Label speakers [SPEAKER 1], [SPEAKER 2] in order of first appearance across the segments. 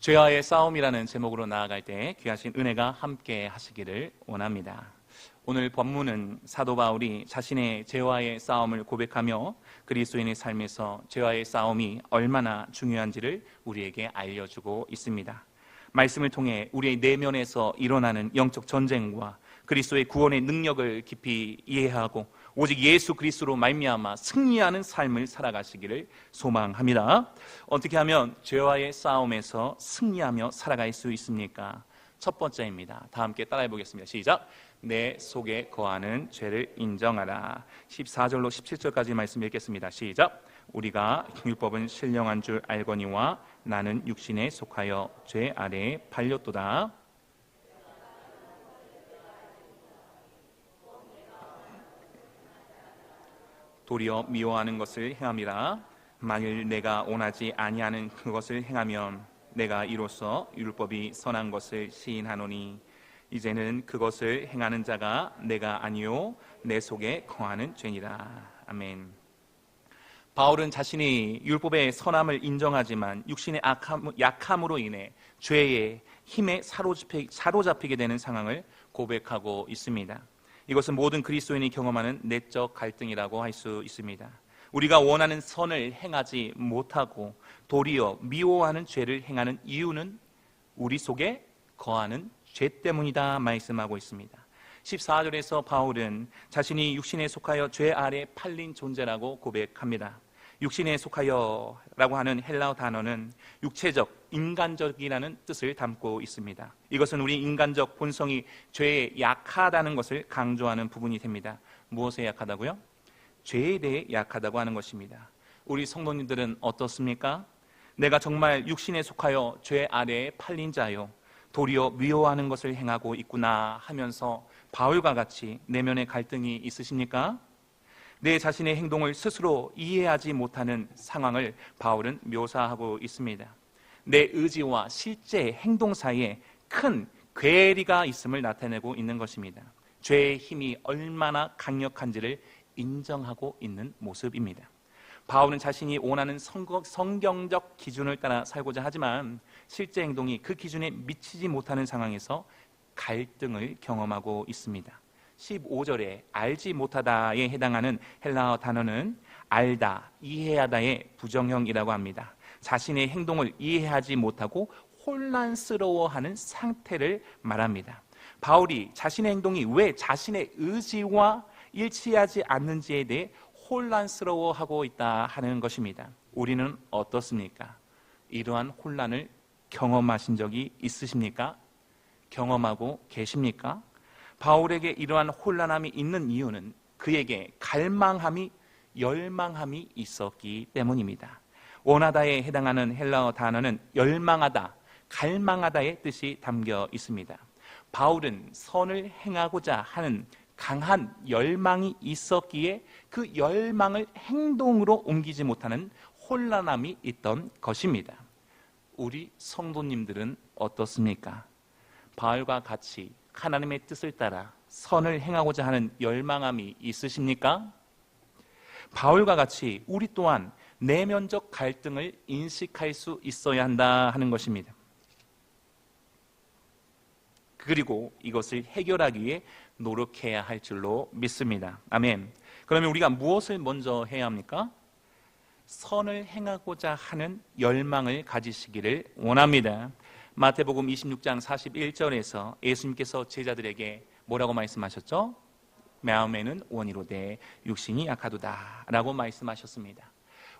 [SPEAKER 1] 죄와의 싸움이라는 제목으로 나아갈 때 귀하신 은혜가 함께 하시기를 원합니다. 오늘 본문은 사도 바울이 자신의 죄와의 싸움을 고백하며 그리스도인의 삶에서 죄와의 싸움이 얼마나 중요한지를 우리에게 알려주고 있습니다. 말씀을 통해 우리의 내면에서 일어나는 영적 전쟁과 그리스도의 구원의 능력을 깊이 이해하고 오직 예수 그리스도로 말미암아 승리하는 삶을 살아가시기를 소망합니다. 어떻게 하면 죄와의 싸움에서 승리하며 살아갈 수 있습니까? 첫 번째입니다. 다 함께 따라해 보겠습니다. 시작. 내 속에 거하는 죄를 인정하라. 14절로 17절까지 말씀 읽겠습니다. 시작. 우리가 율법은 신령한 줄 알거니와 나는 육신에 속하여 죄 아래에 팔렸도다. 도리어 미워하는 것을 행함이라. 만일 내가 원하지 아니하는 그것을 행하면 내가 이로써 율법이 선한 것을 시인하노니 이제는 그것을 행하는 자가 내가 아니요 내 속에 거하는 죄니라. 아멘. 바울은 자신이 율법의 선함을 인정하지만 육신의 약함으로 인해 죄의 힘에 사로잡히게 되는 상황을 고백하고 있습니다. 이것은 모든 그리스도인이 경험하는 내적 갈등이라고 할 수 있습니다. 우리가 원하는 선을 행하지 못하고 도리어 미워하는 죄를 행하는 이유는 우리 속에 거하는 죄 때문이다 말씀하고 있습니다. 14절에서 바울은 자신이 육신에 속하여 죄 아래 팔린 존재라고 고백합니다. 육신에 속하여 라고 하는 헬라어 단어는 육체적, 인간적이라는 뜻을 담고 있습니다. 이것은 우리 인간적 본성이 죄에 약하다는 것을 강조하는 부분이 됩니다. 무엇에 약하다고요? 죄에 대해 약하다고 하는 것입니다. 우리 성도님들은 어떻습니까? 내가 정말 육신에 속하여 죄 아래에 팔린 자요, 도리어 미워하는 것을 행하고 있구나 하면서 바울과 같이 내면의 갈등이 있으십니까? 내 자신의 행동을 스스로 이해하지 못하는 상황을 바울은 묘사하고 있습니다. 내 의지와 실제 행동 사이에 큰 괴리가 있음을 나타내고 있는 것입니다. 죄의 힘이 얼마나 강력한지를 인정하고 있는 모습입니다. 바울은 자신이 원하는 성경적 기준을 따라 살고자 하지만 실제 행동이 그 기준에 미치지 못하는 상황에서 갈등을 경험하고 있습니다. 15절에 알지 못하다에 해당하는 헬라어 단어는 알다, 이해하다의 부정형이라고 합니다. 자신의 행동을 이해하지 못하고 혼란스러워하는 상태를 말합니다. 바울이 자신의 행동이 왜 자신의 의지와 일치하지 않는지에 대해 혼란스러워하고 있다 하는 것입니다. 우리는 어떻습니까? 이러한 혼란을 경험하신 적이 있으십니까? 경험하고 계십니까? 바울에게 이러한 혼란함이 있는 이유는 그에게 갈망함이, 열망함이 있었기 때문입니다. 원하다에 해당하는 헬라어 단어는 열망하다, 갈망하다의 뜻이 담겨 있습니다. 바울은 선을 행하고자 하는 강한 열망이 있었기에 그 열망을 행동으로 옮기지 못하는 혼란함이 있던 것입니다. 우리 성도님들은 어떻습니까? 바울과 같이 하나님의 뜻을 따라 선을 행하고자 하는 열망함이 있으십니까? 바울과 같이 우리 또한 내면적 갈등을 인식할 수 있어야 한다 하는 것입니다. 그리고 이것을 해결하기 위해 노력해야 할 줄로 믿습니다. 아멘. 그러면 우리가 무엇을 먼저 해야 합니까? 선을 행하고자 하는 열망을 가지시기를 원합니다. 마태복음 26장 41절에서 예수님께서 제자들에게 뭐라고 말씀하셨죠? 마음에는 원이로되 육신이 약하도다 라고 말씀하셨습니다.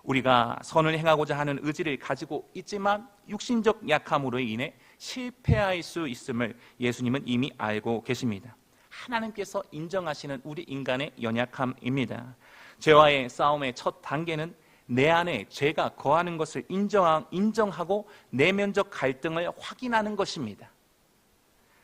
[SPEAKER 1] 우리가 선을 행하고자 하는 의지를 가지고 있지만 육신적 약함으로 인해 실패할 수 있음을 예수님은 이미 알고 계십니다. 하나님께서 인정하시는 우리 인간의 연약함입니다. 죄와의 싸움의 첫 단계는 내 안에 죄가 거하는 것을 인정하고 내면적 갈등을 확인하는 것입니다.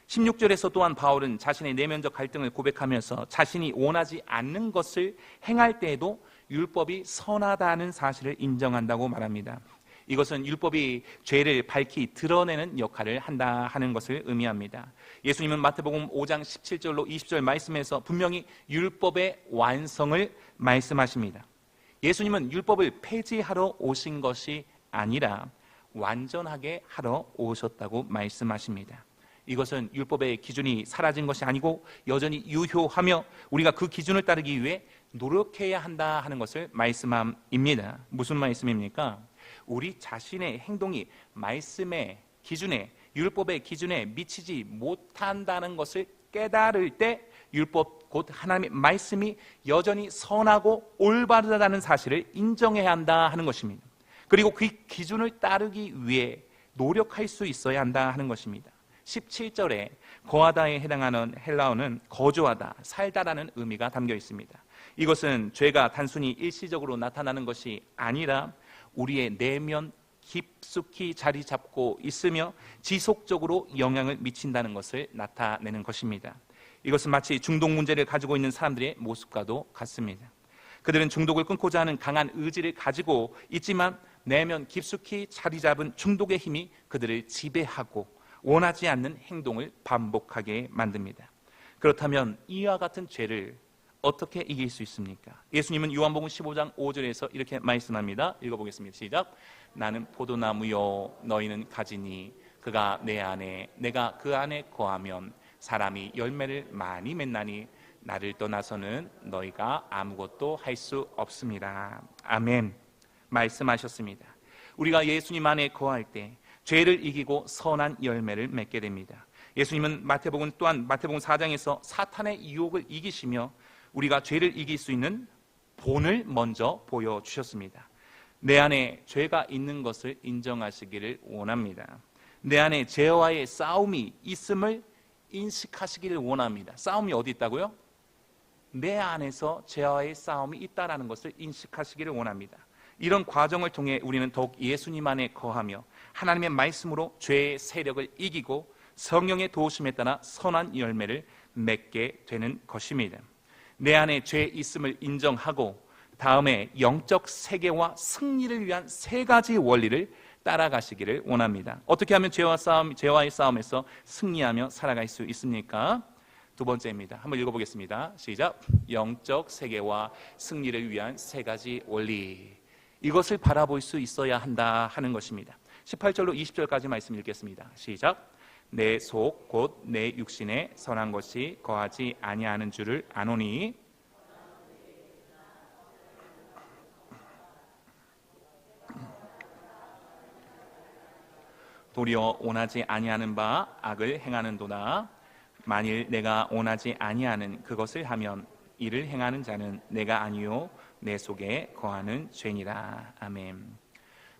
[SPEAKER 1] 16절에서 또한 바울은 자신의 내면적 갈등을 고백하면서 자신이 원하지 않는 것을 행할 때에도 율법이 선하다는 사실을 인정한다고 말합니다. 이것은 율법이 죄를 밝히 드러내는 역할을 한다 하는 것을 의미합니다. 예수님은 마태복음 5장 17절로 20절 말씀에서 분명히 율법의 완성을 말씀하십니다. 예수님은 율법을 폐지하러 오신 것이 아니라 완전하게 하러 오셨다고 말씀하십니다. 이것은 율법의 기준이 사라진 것이 아니고 여전히 유효하며 우리가 그 기준을 따르기 위해 노력해야 한다 하는 것을 말씀함입니다. 무슨 말씀입니까? 우리 자신의 행동이 말씀의 기준에, 율법의 기준에 미치지 못한다는 것을 깨달을 때 율법 곧 하나님의 말씀이 여전히 선하고 올바르다는 사실을 인정해야 한다 하는 것입니다. 그리고 그 기준을 따르기 위해 노력할 수 있어야 한다 하는 것입니다. 17절에 거하다에 해당하는 헬라어는 거주하다, 살다라는 의미가 담겨 있습니다. 이것은 죄가 단순히 일시적으로 나타나는 것이 아니라 우리의 내면 깊숙이 자리 잡고 있으며 지속적으로 영향을 미친다는 것을 나타내는 것입니다. 이것은 마치 중독 문제를 가지고 있는 사람들의 모습과도 같습니다. 그들은 중독을 끊고자 하는 강한 의지를 가지고 있지만 내면 깊숙이 자리 잡은 중독의 힘이 그들을 지배하고 원하지 않는 행동을 반복하게 만듭니다. 그렇다면 이와 같은 죄를 어떻게 이길 수 있습니까? 예수님은 요한복음 15장 5절에서 이렇게 말씀합니다. 읽어보겠습니다. 시작. 나는 포도나무요 너희는 가지니 그가 내 안에 내가 그 안에 거하면 사람이 열매를 많이 맺나니 나를 떠나서는 너희가 아무것도 할 수 없습니다. 아멘. 말씀하셨습니다. 우리가 예수님 안에 거할 때 죄를 이기고 선한 열매를 맺게 됩니다. 예수님은 마태복음 4장에서 사탄의 유혹을 이기시며 우리가 죄를 이길 수 있는 본을 먼저 보여주셨습니다. 내 안에 죄가 있는 것을 인정하시기를 원합니다. 내 안에 죄와의 싸움이 있음을 인식하시기를 원합니다. 싸움이 어디 있다고요? 내 안에서 죄와의 싸움이 있다는 것을 인식하시기를 원합니다. 이런 과정을 통해 우리는 더욱 예수님 안에 거하며 하나님의 말씀으로 죄의 세력을 이기고 성령의 도우심에 따라 선한 열매를 맺게 되는 것입니다. 내 안에 죄 있음을 인정하고 다음에 영적 세계와 승리를 위한 세 가지 원리를 따라가시기를 원합니다. 어떻게 하면 죄와의 싸움에서 승리하며 살아갈 수 있습니까? 두 번째입니다. 한번 읽어보겠습니다. 시작. 영적 세계와 승리를 위한 세 가지 원리. 이것을 바라볼 수 있어야 한다 하는 것입니다. 18절로 20절까지 말씀 읽겠습니다. 시작. 내 속 곧 내 육신에 선한 것이 거하지 아니하는 줄을 아노니 도리어 원하지 아니하는 바 악을 행하는도다. 만일 내가 원하지 아니하는 그것을 하면 이를 행하는 자는 내가 아니요 내 속에 거하는 죄니라. 아멘.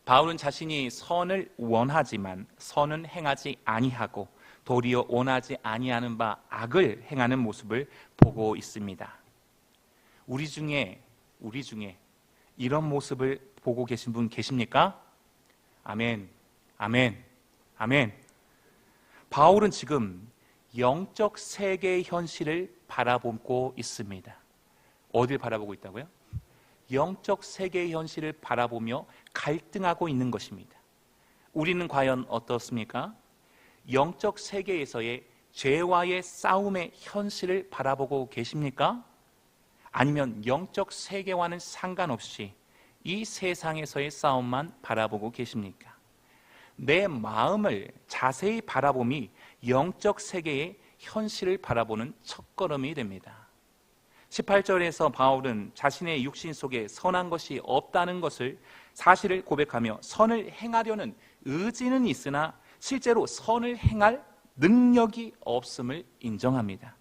[SPEAKER 1] 바울은 자신이 선을 원하지만 선은 행하지 아니하고 도리어 원하지 아니하는 바 악을 행하는 모습을 보고 있습니다. 우리 중에 이런 모습을 보고 계신 분 계십니까? 아멘. 아멘. 아멘. 바울은 지금 영적 세계의 현실을 바라보고 있습니다. 어딜 바라보고 있다고요? 영적 세계의 현실을 바라보며 갈등하고 있는 것입니다. 우리는 과연 어떻습니까? 영적 세계에서의 죄와의 싸움의 현실을 바라보고 계십니까? 아니면 영적 세계와는 상관없이 이 세상에서의 싸움만 바라보고 계십니까? 내 마음을 자세히 바라봄이 영적 세계의 현실을 바라보는 첫걸음이 됩니다. 18절에서 바울은 자신의 육신 속에 선한 것이 없다는 것을 사실을 고백하며 선을 행하려는 의지는 있으나 실제로 선을 행할 능력이 없음을 인정합니다.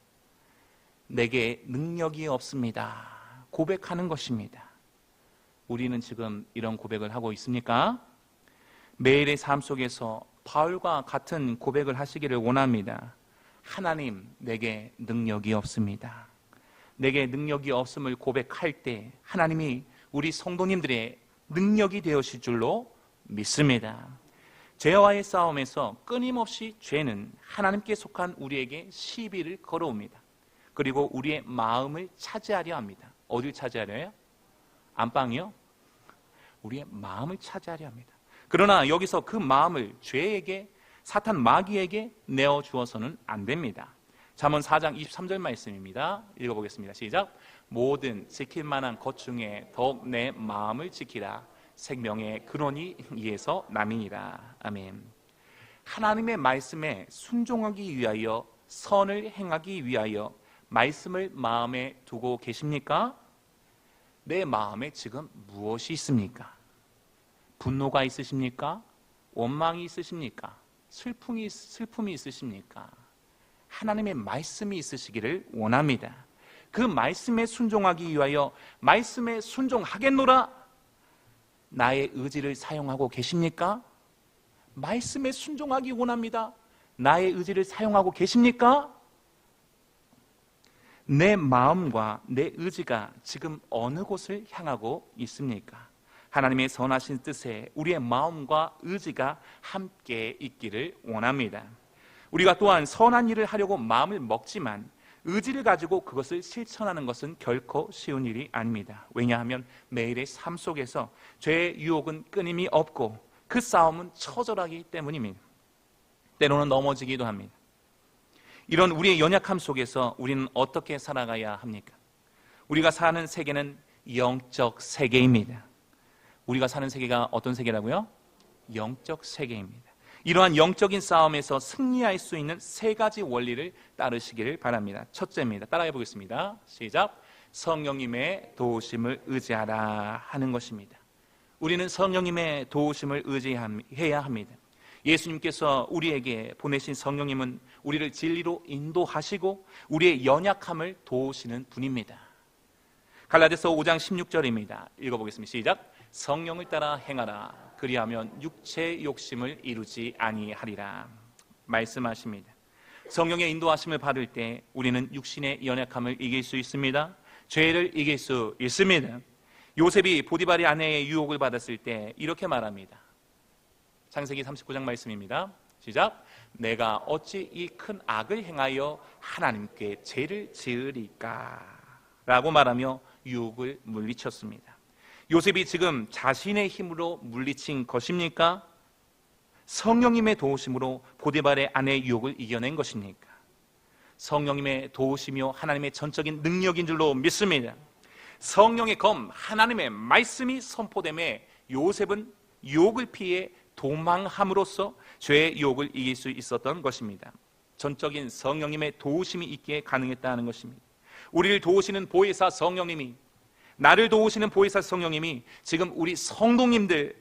[SPEAKER 1] 내게 능력이 없습니다. 고백하는 것입니다. 우리는 지금 이런 고백을 하고 있습니까? 매일의 삶 속에서 바울과 같은 고백을 하시기를 원합니다. 하나님, 내게 능력이 없습니다. 내게 능력이 없음을 고백할 때 하나님이 우리 성도님들의 능력이 되어실 줄로 믿습니다. 죄와의 싸움에서 끊임없이 죄는 하나님께 속한 우리에게 시비를 걸어옵니다. 그리고 우리의 마음을 차지하려 합니다. 어딜 차지하려요? 안방이요? 우리의 마음을 차지하려 합니다. 그러나 여기서 그 마음을 죄에게, 사탄 마귀에게 내어주어서는 안 됩니다. 잠언 4장 23절 말씀입니다. 읽어보겠습니다. 시작. 모든 지킬 만한 것 중에 더욱 내 마음을 지키라. 생명의 근원이 이에서 남이니라. 아멘. 하나님의 말씀에 순종하기 위하여, 선을 행하기 위하여 말씀을 마음에 두고 계십니까? 내 마음에 지금 무엇이 있습니까? 분노가 있으십니까? 원망이 있으십니까? 슬픔이 있으십니까? 하나님의 말씀이 있으시기를 원합니다. 그 말씀에 순종하기 위하여 말씀에 순종하겠노라. 나의 의지를 사용하고 계십니까? 말씀에 순종하기 원합니다. 나의 의지를 사용하고 계십니까? 내 마음과 내 의지가 지금 어느 곳을 향하고 있습니까? 하나님의 선하신 뜻에 우리의 마음과 의지가 함께 있기를 원합니다. 우리가 또한 선한 일을 하려고 마음을 먹지만 의지를 가지고 그것을 실천하는 것은 결코 쉬운 일이 아닙니다. 왜냐하면 매일의 삶 속에서 죄의 유혹은 끊임이 없고 그 싸움은 처절하기 때문입니다. 때로는 넘어지기도 합니다. 이런 우리의 연약함 속에서 우리는 어떻게 살아가야 합니까? 우리가 사는 세계는 영적 세계입니다. 우리가 사는 세계가 어떤 세계라고요? 영적 세계입니다. 이러한 영적인 싸움에서 승리할 수 있는 세 가지 원리를 따르시기를 바랍니다. 첫째입니다. 따라해 보겠습니다. 시작. 성령님의 도우심을 의지하라 하는 것입니다. 우리는 성령님의 도우심을 의지해야 합니다. 예수님께서 우리에게 보내신 성령님은 우리를 진리로 인도하시고 우리의 연약함을 도우시는 분입니다. 갈라디아서 5장 16절입니다. 읽어보겠습니다. 시작. 성령을 따라 행하라. 그리하면 육체의 욕심을 이루지 아니하리라. 말씀하십니다. 성령의 인도하심을 받을 때 우리는 육신의 연약함을 이길 수 있습니다. 죄를 이길 수 있습니다. 요셉이 보디발의 아내의 유혹을 받았을 때 이렇게 말합니다. 창세기 39장 말씀입니다. 시작. 내가 어찌 이 큰 악을 행하여 하나님께 죄를 지으리까? 라고 말하며 유혹을 물리쳤습니다. 요셉이 지금 자신의 힘으로 물리친 것입니까? 성령님의 도우심으로 보디발의 아내의 유혹을 이겨낸 것입니까? 성령님의 도우심이요 하나님의 전적인 능력인 줄로 믿습니다. 성령의 검 하나님의 말씀이 선포됨에 요셉은 유혹을 피해 도망함으로써 죄의 유혹을 이길 수 있었던 것입니다. 전적인 성령님의 도우심이 있기에 가능했다는 것입니다. 우리를 도우시는 보혜사 성령님이, 나를 도우시는 보혜사 성령님이 지금 우리 성도님들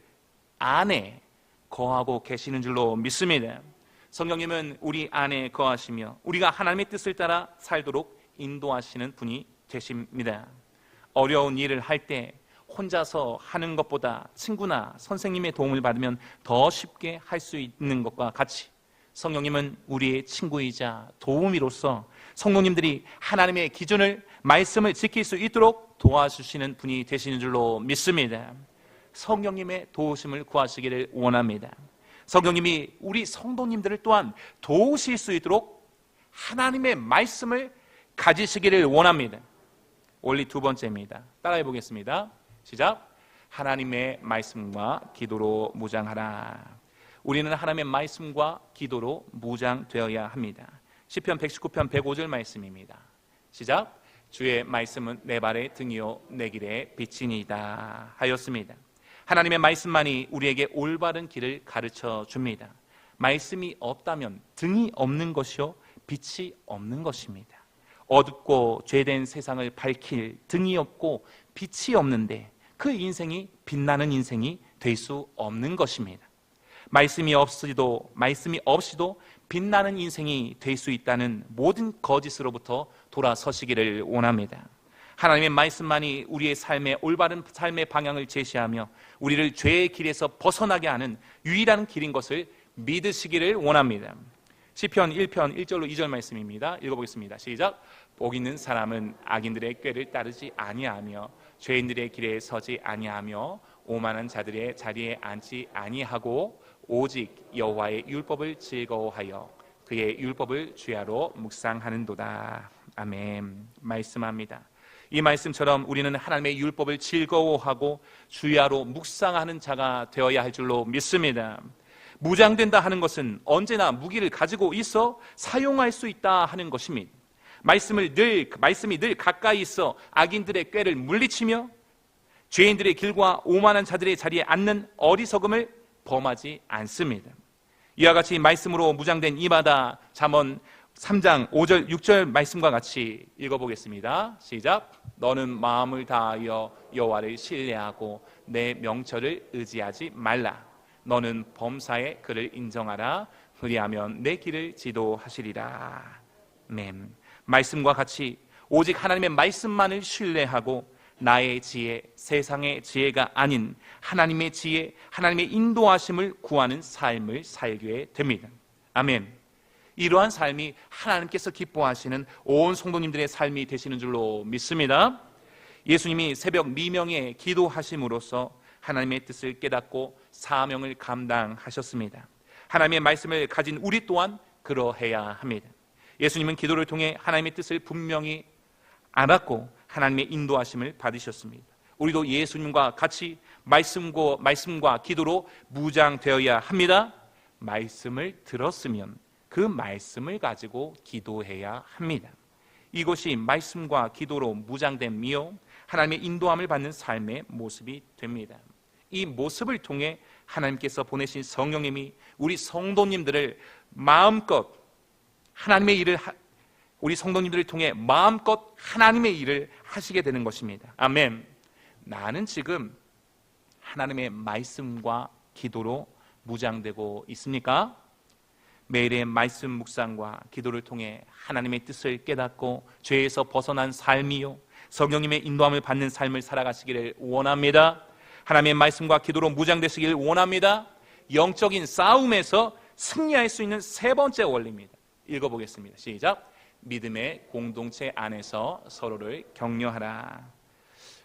[SPEAKER 1] 안에 거하고 계시는 줄로 믿습니다. 성령님은 우리 안에 거하시며 우리가 하나님의 뜻을 따라 살도록 인도하시는 분이 되십니다. 어려운 일을 할 때 혼자서 하는 것보다 친구나 선생님의 도움을 받으면 더 쉽게 할 수 있는 것과 같이 성령님은 우리의 친구이자 도우미로서 성도님들이 하나님의 기준을, 말씀을 지킬 수 있도록 도와주시는 분이 되시는 줄로 믿습니다. 성령님의 도우심을 구하시기를 원합니다. 성령님이 우리 성도님들을 또한 도우실 수 있도록 하나님의 말씀을 가지시기를 원합니다. 원리 두 번째입니다. 따라해 보겠습니다. 시작. 하나님의 말씀과 기도로 무장하라. 우리는 하나님의 말씀과 기도로 무장되어야 합니다. 시편 119편 105절 말씀입니다. 시작. 주의 말씀은 내 발의 등이요 내 길의 빛이니이다 하였습니다. 하나님의 말씀만이 우리에게 올바른 길을 가르쳐 줍니다. 말씀이 없다면 등이 없는 것이요 빛이 없는 것입니다. 어둡고 죄된 세상을 밝힐 등이 없고 빛이 없는데 그 인생이 빛나는 인생이 될 수 없는 것입니다. 말씀이 없이도 빛나는 인생이 될 수 있다는 모든 거짓으로부터 돌아서시기를 원합니다. 하나님의 말씀만이 우리의 삶의 올바른 삶의 방향을 제시하며 우리를 죄의 길에서 벗어나게 하는 유일한 길인 것을 믿으시기를 원합니다. 시편 1편 1절로 2절 말씀입니다. 읽어보겠습니다. 시작. 복 있는 사람은 악인들의 꾀를 따르지 아니하며 죄인들의 길에 서지 아니하며 오만한 자들의 자리에 앉지 아니하고 오직 여호와의 율법을 즐거워하여 그의 율법을 주야로 묵상하는도다. 아멘. 말씀합니다. 이 말씀처럼 우리는 하나님의 율법을 즐거워하고 주야로 묵상하는 자가 되어야 할 줄로 믿습니다. 무장된다 하는 것은 언제나 무기를 가지고 있어 사용할 수 있다 하는 것입니다. 말씀이 늘 가까이 있어 악인들의 꾀를 물리치며 죄인들의 길과 오만한 자들의 자리에 앉는 어리석음을 범하지 않습니다. 이와 같이 말씀으로 무장된 이마다 잠언 3장 5절 6절 말씀과 같이 읽어보겠습니다. 시작. 너는 마음을 다하여 여호와를 신뢰하고 내 명철을 의지하지 말라. 너는 범사에 그를 인정하라. 그리하면 내 길을 지도하시리라. 아멘. 말씀과 같이 오직 하나님의 말씀만을 신뢰하고 나의 지혜, 세상의 지혜가 아닌 하나님의 지혜, 하나님의 인도하심을 구하는 삶을 살게 됩니다. 아멘. 이러한 삶이 하나님께서 기뻐하시는 온 성도님들의 삶이 되시는 줄로 믿습니다. 예수님이 새벽 미명에 기도하심으로써 하나님의 뜻을 깨닫고 사명을 감당하셨습니다. 하나님의 말씀을 가진 우리 또한 그러해야 합니다. 예수님은 기도를 통해 하나님의 뜻을 분명히 알았고 하나님의 인도하심을 받으셨습니다. 우리도 예수님과 같이 말씀과 기도로 무장되어야 합니다. 말씀을 들었으면 그 말씀을 가지고 기도해야 합니다. 이것이 말씀과 기도로 무장됨이요 하나님의 인도함을 받는 삶의 모습이 됩니다. 이 모습을 통해 하나님께서 보내신 성령님이 우리 성도님들을 마음껏 하나님의 일을 우리 성도님들을 통해 마음껏 하나님의 일을 하시게 되는 것입니다. 아멘. 나는 지금 하나님의 말씀과 기도로 무장되고 있습니까? 매일의 말씀 묵상과 기도를 통해 하나님의 뜻을 깨닫고 죄에서 벗어난 삶이요 성령님의 인도함을 받는 삶을 살아가시기를 원합니다. 하나님의 말씀과 기도로 무장되시기를 원합니다. 영적인 싸움에서 승리할 수 있는 세 번째 원리입니다. 읽어보겠습니다. 시작. 믿음의 공동체 안에서 서로를 격려하라.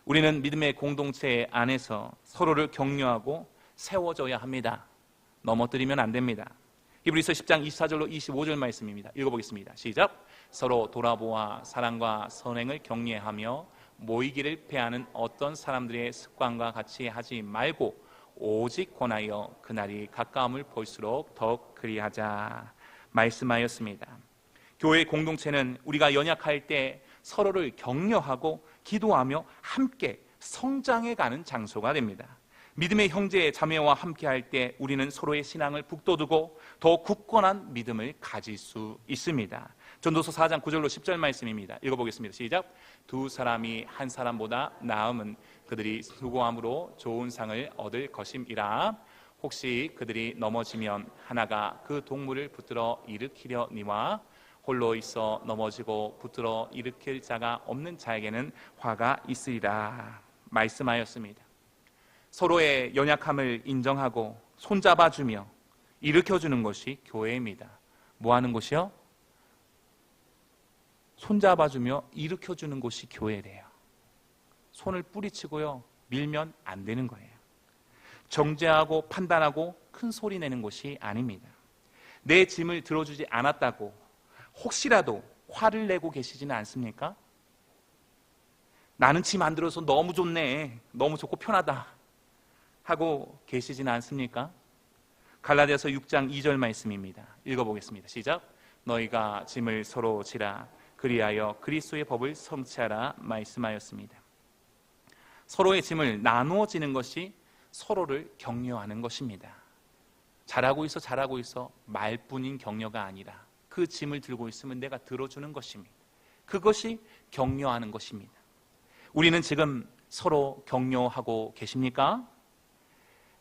[SPEAKER 1] 우리는 믿음의 공동체 안에서 서로를 격려하고 세워줘야 합니다. 넘어뜨리면 안 됩니다. 히브리서 10장 24절로 25절 말씀입니다. 읽어보겠습니다. 시작. 서로 돌아보아 사랑과 선행을 격려하며 모이기를 패하는 어떤 사람들의 습관과 같이 하지 말고 오직 권하여 그날이 가까움을 볼수록 더욱 그리하자 말씀하였습니다. 교회 공동체는 우리가 연약할 때 서로를 격려하고 기도하며 함께 성장해가는 장소가 됩니다. 믿음의 형제 자매와 함께할 때 우리는 서로의 신앙을 북돋우고 더 굳건한 믿음을 가질 수 있습니다. 전도서 4장 9절로 10절 말씀입니다. 읽어보겠습니다. 시작. 두 사람이 한 사람보다 나음은 그들이 수고함으로 좋은 상을 얻을 것임이라. 혹시 그들이 넘어지면 하나가 그 동물을 붙들어 일으키려니와 홀로 있어 넘어지고 붙들어 일으킬 자가 없는 자에게는 화가 있으리라 말씀하였습니다. 서로의 연약함을 인정하고 손잡아주며 일으켜주는 것이 교회입니다. 뭐 하는 곳이요? 손잡아주며 일으켜주는 곳이 교회래요. 손을 뿌리치고요 밀면 안 되는 거예요. 정죄하고 판단하고 큰 소리 내는 곳이 아닙니다. 내 짐을 들어주지 않았다고 혹시라도 화를 내고 계시지는 않습니까? 나는 짐 안 들어서 너무 좋네, 너무 좋고 편하다 하고 계시지는 않습니까? 갈라디아서 6장 2절 말씀입니다. 읽어보겠습니다. 시작. 너희가 짐을 서로 지라 그리하여 그리스도의 법을 성취하라 말씀하였습니다. 서로의 짐을 나누어 지는 것이 서로를 격려하는 것입니다. 잘하고 있어 말뿐인 격려가 아니라 그 짐을 들고 있으면 내가 들어주는 것입니다. 그것이 격려하는 것입니다. 우리는 지금 서로 격려하고 계십니까?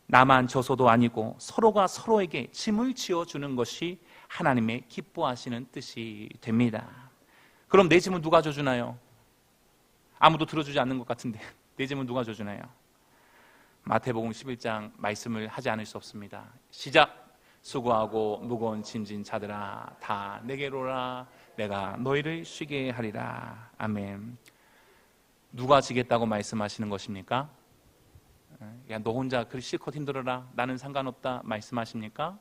[SPEAKER 1] 나만 져서도 아니고 서로가 서로에게 짐을 지어주는 것이 하나님의 기뻐하시는 뜻이 됩니다. 그럼 내 짐은 누가 져주나요? 아무도 들어주지 않는 것 같은데 내 짐은 누가 져주나요? 마태복음 11장 말씀을 하지 않을 수 없습니다. 시작. 수고하고 무거운 짐진 자들아 다 내게로 오라 내가 너희를 쉬게 하리라. 아멘. 누가 지겠다고 말씀하시는 것입니까? 야, 너 혼자 그리 실컷 힘들어라 나는 상관없다 말씀하십니까?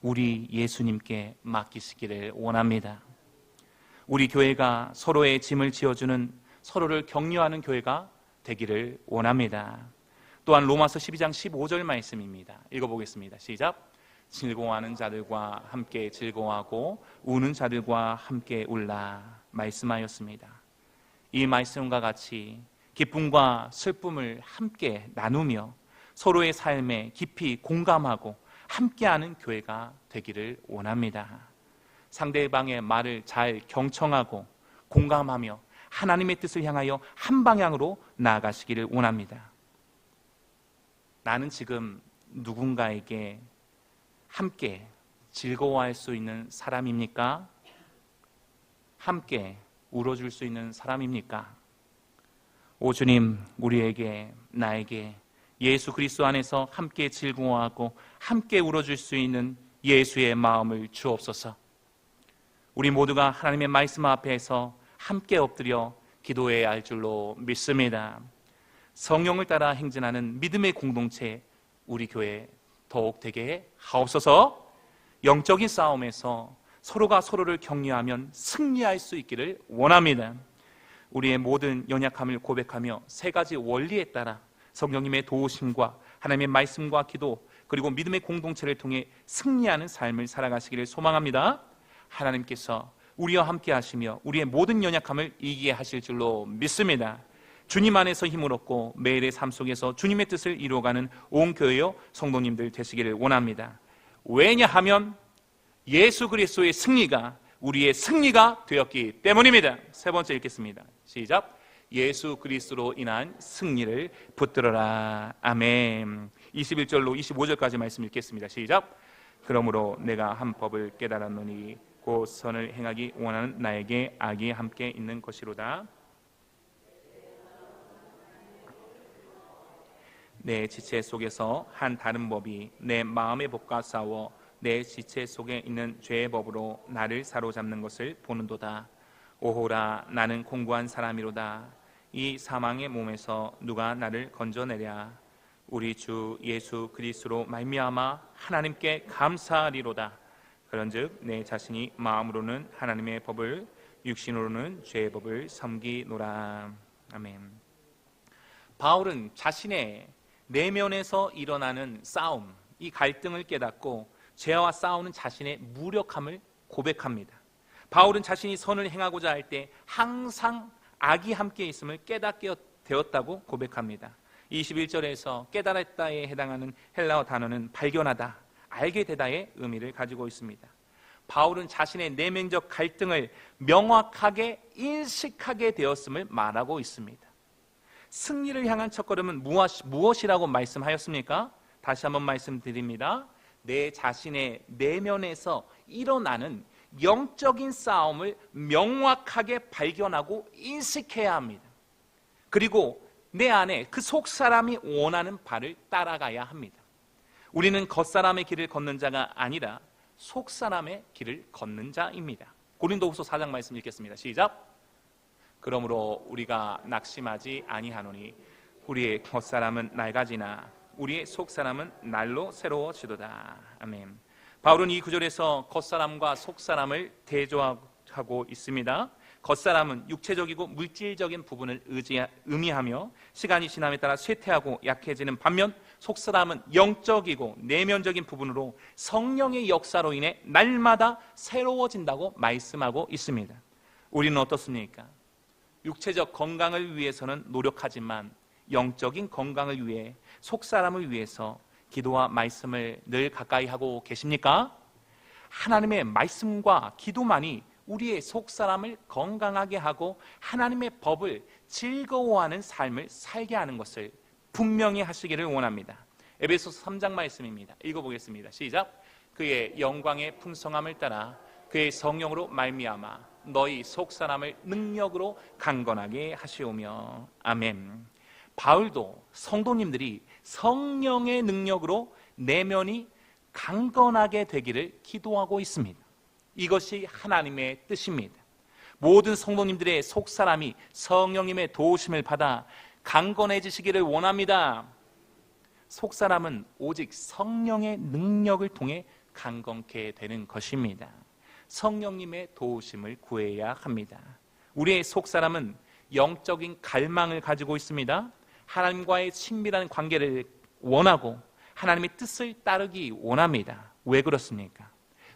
[SPEAKER 1] 우리 예수님께 맡기시기를 원합니다. 우리 교회가 서로의 짐을 지어주는 서로를 격려하는 교회가 되기를 원합니다. 또한 로마서 12장 15절 말씀입니다. 읽어보겠습니다. 시작. 즐거워하는 자들과 함께 즐거워하고 우는 자들과 함께 울라 말씀하였습니다. 이 말씀과 같이 기쁨과 슬픔을 함께 나누며 서로의 삶에 깊이 공감하고 함께하는 교회가 되기를 원합니다. 상대방의 말을 잘 경청하고 공감하며 하나님의 뜻을 향하여 한 방향으로 나아가시기를 원합니다. 나는 지금 누군가에게 함께 즐거워할 수 있는 사람입니까? 함께 울어줄 수 있는 사람입니까? 오 주님, 우리에게, 나에게 예수 그리스도 안에서 함께 즐거워하고 함께 울어줄 수 있는 예수의 마음을 주옵소서. 우리 모두가 하나님의 말씀 앞에서 함께 엎드려 기도해야 할 줄로 믿습니다. 성령을 따라 행진하는 믿음의 공동체, 우리 교회 더욱 되게 하옵소서. 영적인 싸움에서 서로가 서로를 격려하면 승리할 수 있기를 원합니다. 우리의 모든 연약함을 고백하며 세 가지 원리에 따라 성령님의 도우심과 하나님의 말씀과 기도 그리고 믿음의 공동체를 통해 승리하는 삶을 살아가시기를 소망합니다. 하나님께서 우리와 함께 하시며 우리의 모든 연약함을 이기게 하실 줄로 믿습니다. 주님 안에서 힘을 얻고 매일의 삶 속에서 주님의 뜻을 이루어가는 온 교회요 성도님들 되시기를 원합니다. 왜냐하면 예수 그리스도의 승리가 우리의 승리가 되었기 때문입니다. 세 번째 읽겠습니다. 시작. 예수 그리스도로 인한 승리를 붙들어라. 아멘. 21절로 25절까지 말씀 읽겠습니다. 시작. 그러므로 내가 한 법을 깨달았노니 곧 선을 행하기 원하는 나에게 악이 함께 있는 것이로다. 내 지체 속에서 한 다른 법이 내 마음의 법과 싸워 내 지체 속에 있는 죄의 법으로 나를 사로잡는 것을 보는도다. 오호라, 나는 공고한 사람이로다. 이 사망의 몸에서 누가 나를 건져내랴. 우리 주 예수 그리스도로 말미암아 하나님께 감사하리로다. 그런즉 내 자신이 마음으로는 하나님의 법을, 육신으로는 죄의 법을 섬기노라. 아멘. 바울은 자신의 내면에서 일어나는 싸움, 이 갈등을 깨닫고 죄와 싸우는 자신의 무력함을 고백합니다. 바울은 자신이 선을 행하고자 할 때 항상 악이 함께 있음을 깨닫게 되었다고 고백합니다. 21절에서 깨달았다에 해당하는 헬라어 단어는 발견하다, 알게 되다의 의미를 가지고 있습니다. 바울은 자신의 내면적 갈등을 명확하게 인식하게 되었음을 말하고 있습니다. 승리를 향한 첫걸음은 무엇이라고 말씀하였습니까? 다시 한번 말씀드립니다. 내 자신의 내면에서 일어나는 영적인 싸움을 명확하게 발견하고 인식해야 합니다. 그리고 내 안에 그 속사람이 원하는 바를 따라가야 합니다. 우리는 겉사람의 길을 걷는 자가 아니라 속사람의 길을 걷는 자입니다. 고린도후서 4장 말씀 읽겠습니다. 시작. 그러므로 우리가 낙심하지 아니하노니 우리의 겉사람은 낡아지나 우리의 속사람은 날로 새로워지도다. 아멘. 바울은 이 구절에서 겉사람과 속사람을 대조하고 있습니다. 겉사람은 육체적이고 물질적인 부분을 의미하며 시간이 지남에 따라 쇠퇴하고 약해지는 반면 속사람은 영적이고 내면적인 부분으로 성령의 역사로 인해 날마다 새로워진다고 말씀하고 있습니다. 우리는 어떻습니까? 육체적 건강을 위해서는 노력하지만 영적인 건강을 위해 속사람을 위해서 기도와 말씀을 늘 가까이 하고 계십니까? 하나님의 말씀과 기도만이 우리의 속사람을 건강하게 하고 하나님의 법을 즐거워하는 삶을 살게 하는 것을 분명히 하시기를 원합니다. 에베소서 3장 말씀입니다. 읽어보겠습니다. 시작. 그의 영광의 풍성함을 따라 그의 성령으로 말미암아 너희 속사람을 능력으로 강건하게 하시오며. 아멘. 바울도 성도님들이 성령의 능력으로 내면이 강건하게 되기를 기도하고 있습니다. 이것이 하나님의 뜻입니다. 모든 성도님들의 속사람이 성령님의 도우심을 받아 강건해지시기를 원합니다. 속사람은 오직 성령의 능력을 통해 강건케 되는 것입니다. 성령님의 도우심을 구해야 합니다. 우리의 속사람은 영적인 갈망을 가지고 있습니다. 하나님과의 친밀한 관계를 원하고 하나님의 뜻을 따르기 원합니다. 왜 그렇습니까?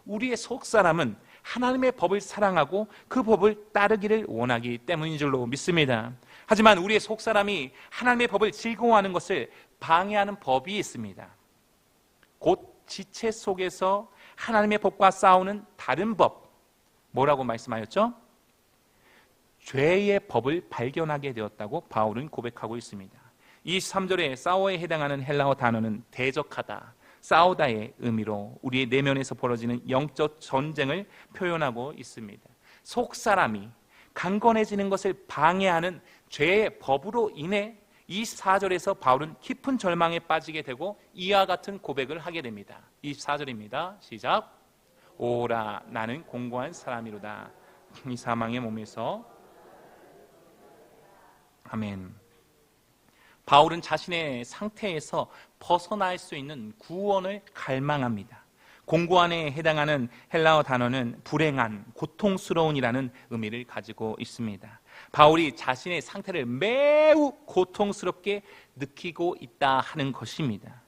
[SPEAKER 1] 우리의 속사람은 하나님의 법을 사랑하고 그 법을 따르기를 원하기 때문인 줄로 믿습니다. 하지만 우리의 속사람이 하나님의 법을 즐거워하는 것을 방해하는 법이 있습니다. 곧 지체 속에서 하나님의 법과 싸우는 다른 법, 뭐라고 말씀하였죠? 죄의 법을 발견하게 되었다고 바울은 고백하고 있습니다. 23절에 싸워에 해당하는 헬라어 단어는 대적하다, 싸우다의 의미로 우리의 내면에서 벌어지는 영적 전쟁을 표현하고 있습니다. 속사람이 강건해지는 것을 방해하는 죄의 법으로 인해 24절에서 바울은 깊은 절망에 빠지게 되고 이와 같은 고백을 하게 됩니다. 24절입니다. 시작. 오라 나는 공고한 사람이로다. 이 사망의 몸에서. 아멘. 바울은 자신의 상태에서 벗어날 수 있는 구원을 갈망합니다. 공고한에 해당하는 헬라어 단어는 불행한, 고통스러운이라는 의미를 가지고 있습니다. 바울이 자신의 상태를 매우 고통스럽게 느끼고 있다 하는 것입니다.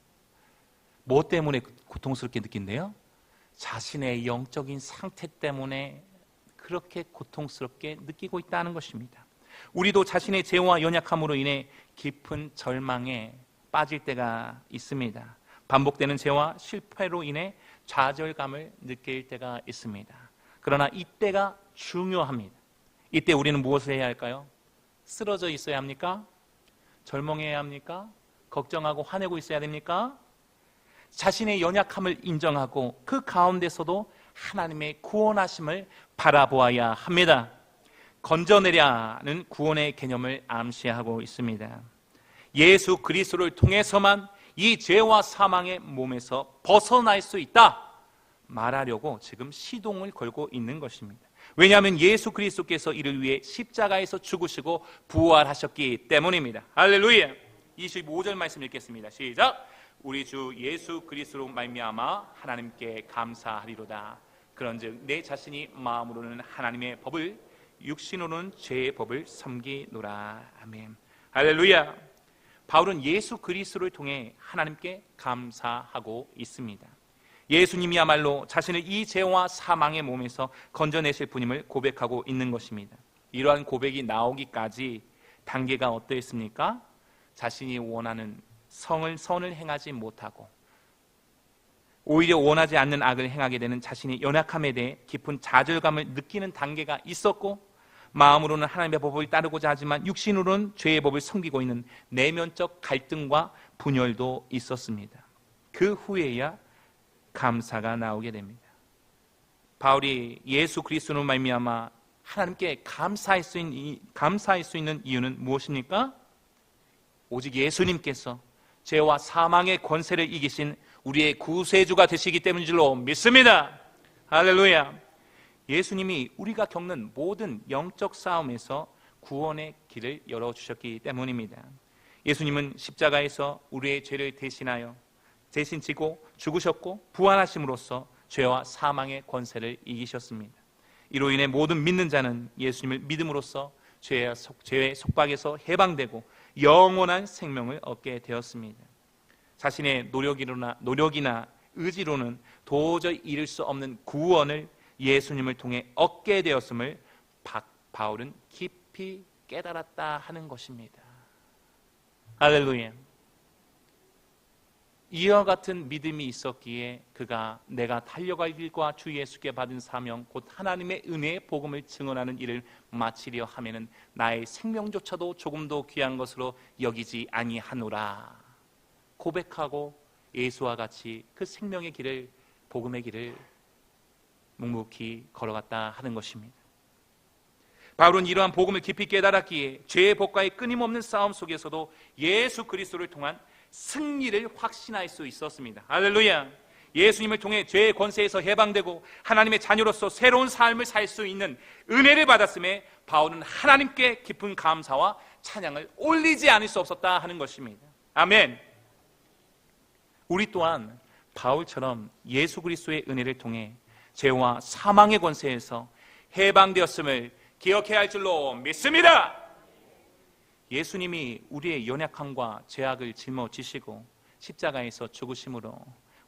[SPEAKER 1] 뭐 때문에 고통스럽게 느낀대요? 자신의 영적인 상태 때문에 그렇게 고통스럽게 느끼고 있다는 것입니다. 우리도 자신의 죄와 연약함으로 인해 깊은 절망에 빠질 때가 있습니다. 반복되는 죄와 실패로 인해 좌절감을 느낄 때가 있습니다. 그러나 이때가 중요합니다. 이때 우리는 무엇을 해야 할까요? 쓰러져 있어야 합니까? 절망해야 합니까? 걱정하고 화내고 있어야 됩니까? 자신의 연약함을 인정하고 그 가운데서도 하나님의 구원하심을 바라보아야 합니다. 건져내려는 구원의 개념을 암시하고 있습니다. 예수 그리스도를 통해서만 이 죄와 사망의 몸에서 벗어날 수 있다 말하려고 지금 시동을 걸고 있는 것입니다. 왜냐하면 예수 그리스도께서 이를 위해 십자가에서 죽으시고 부활하셨기 때문입니다. 할렐루야. 25절 말씀 읽겠습니다. 시작. 우리 주 예수 그리스도로 말미암아 하나님께 감사하리로다. 그런즉 내 자신이 마음으로는 하나님의 법을, 육신으로는 죄의 법을 섬기노라. 아멘. 할렐루야. 바울은 예수 그리스도를 통해 하나님께 감사하고 있습니다. 예수님이야말로 자신을 이 죄와 사망의 몸에서 건져내실 분임을 고백하고 있는 것입니다. 이러한 고백이 나오기까지 단계가 어떠했습니까? 자신이 원하는 선을 행하지 못하고 오히려 원하지 않는 악을 행하게 되는 자신의 연약함에 대해 깊은 좌절감을 느끼는 단계가 있었고, 마음으로는 하나님의 법을 따르고자 하지만 육신으로는 죄의 법을 섬기고 있는 내면적 갈등과 분열도 있었습니다. 그 후에야 감사가 나오게 됩니다. 바울이 예수 그리스도로 말미암아 하나님께 감사할 수 있는 이유는 무엇입니까? 오직 예수님께서 죄와 사망의 권세를 이기신 우리의 구세주가 되시기 때문인 줄로 믿습니다. 할렐루야. 예수님이 우리가 겪는 모든 영적 싸움에서 구원의 길을 열어주셨기 때문입니다. 예수님은 십자가에서 우리의 죄를 대신 지고 죽으셨고 부활하심으로써 죄와 사망의 권세를 이기셨습니다. 이로 인해 모든 믿는 자는 예수님을 믿음으로써 죄의 속박에서 해방되고 영원한 생명을 얻게 되었습니다. 자신의 노력이나 의지로는 도저히 이룰 수 없는 구원을 예수님을 통해 얻게 되었음을 바울은 깊이 깨달았다 하는 것입니다. 할렐루야. 이와 같은 믿음이 있었기에 그가 내가 달려갈 길과 주 예수께 받은 사명 곧 하나님의 은혜의 복음을 증언하는 일을 마치려 하면은 나의 생명조차도 조금도 귀한 것으로 여기지 아니하노라 고백하고 예수와 같이 그 생명의 길을, 복음의 길을 묵묵히 걸어갔다 하는 것입니다. 바울은 이러한 복음을 깊이 깨달았기에 죄의 법과의 끊임없는 싸움 속에서도 예수 그리스도를 통한 승리를 확신할 수 있었습니다. 할렐루야. 예수님을 통해 죄의 권세에서 해방되고 하나님의 자녀로서 새로운 삶을 살 수 있는 은혜를 받았음에 바울은 하나님께 깊은 감사와 찬양을 올리지 않을 수 없었다 하는 것입니다. 아멘. 우리 또한 바울처럼 예수 그리스도의 은혜를 통해 죄와 사망의 권세에서 해방되었음을 기억해야 할 줄로 믿습니다. 예수님이 우리의 연약함과 죄악을 짊어지시고 십자가에서 죽으심으로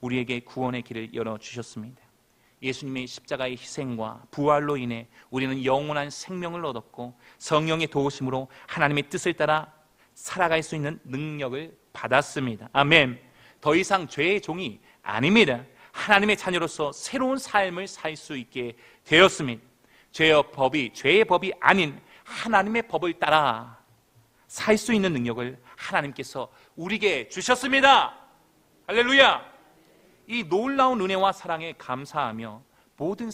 [SPEAKER 1] 우리에게 구원의 길을 열어주셨습니다. 예수님의 십자가의 희생과 부활로 인해 우리는 영원한 생명을 얻었고 성령의 도우심으로 하나님의 뜻을 따라 살아갈 수 있는 능력을 받았습니다. 아멘. 더 이상 죄의 종이 아닙니다. 하나님의 자녀로서 새로운 삶을 살 수 있게 되었습니다. 죄의 법이 아닌 하나님의 법을 따라 살 수 있는 능력을 하나님께서 우리에게 주셨습니다. 할렐루야. 이 놀라운 은혜와 사랑에 감사하며 모든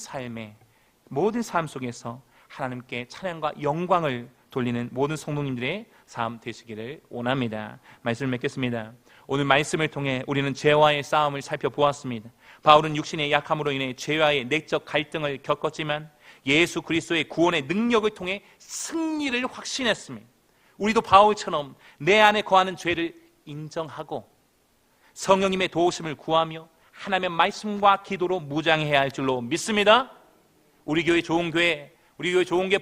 [SPEAKER 1] 삶 속에서 하나님께 찬양과 영광을 돌리는 모든 성도님들의 삶 되시기를 원합니다. 말씀을 맺겠습니다. 오늘 말씀을 통해 우리는 죄와의 싸움을 살펴보았습니다. 바울은 육신의 약함으로 인해 죄와의 내적 갈등을 겪었지만 예수 그리스도의 구원의 능력을 통해 승리를 확신했습니다. 우리도 바울처럼 내 안에 거하는 죄를 인정하고 성령님의 도우심을 구하며 하나님의 말씀과 기도로 무장해야 할 줄로 믿습니다. 우리 교회 좋은 교회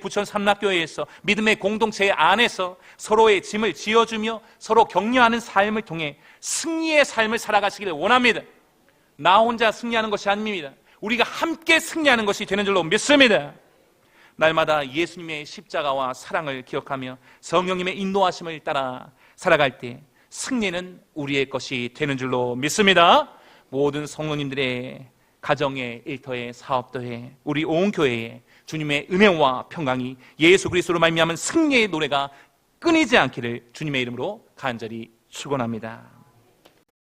[SPEAKER 1] 부천 삼락교회에서 믿음의 공동체 안에서 서로의 짐을 지어주며 서로 격려하는 삶을 통해 승리의 삶을 살아가시기를 원합니다. 나 혼자 승리하는 것이 아닙니다. 우리가 함께 승리하는 것이 되는 줄로 믿습니다. 날마다 예수님의 십자가와 사랑을 기억하며 성령님의 인도하심을 따라 살아갈 때 승리는 우리의 것이 되는 줄로 믿습니다. 모든 성도님들의 가정의 일터의 사업터에 우리 온 교회에 주님의 은혜와 평강이 예수 그리스도로 말미암은 승리의 노래가 끊이지 않기를 주님의 이름으로 간절히 축원합니다.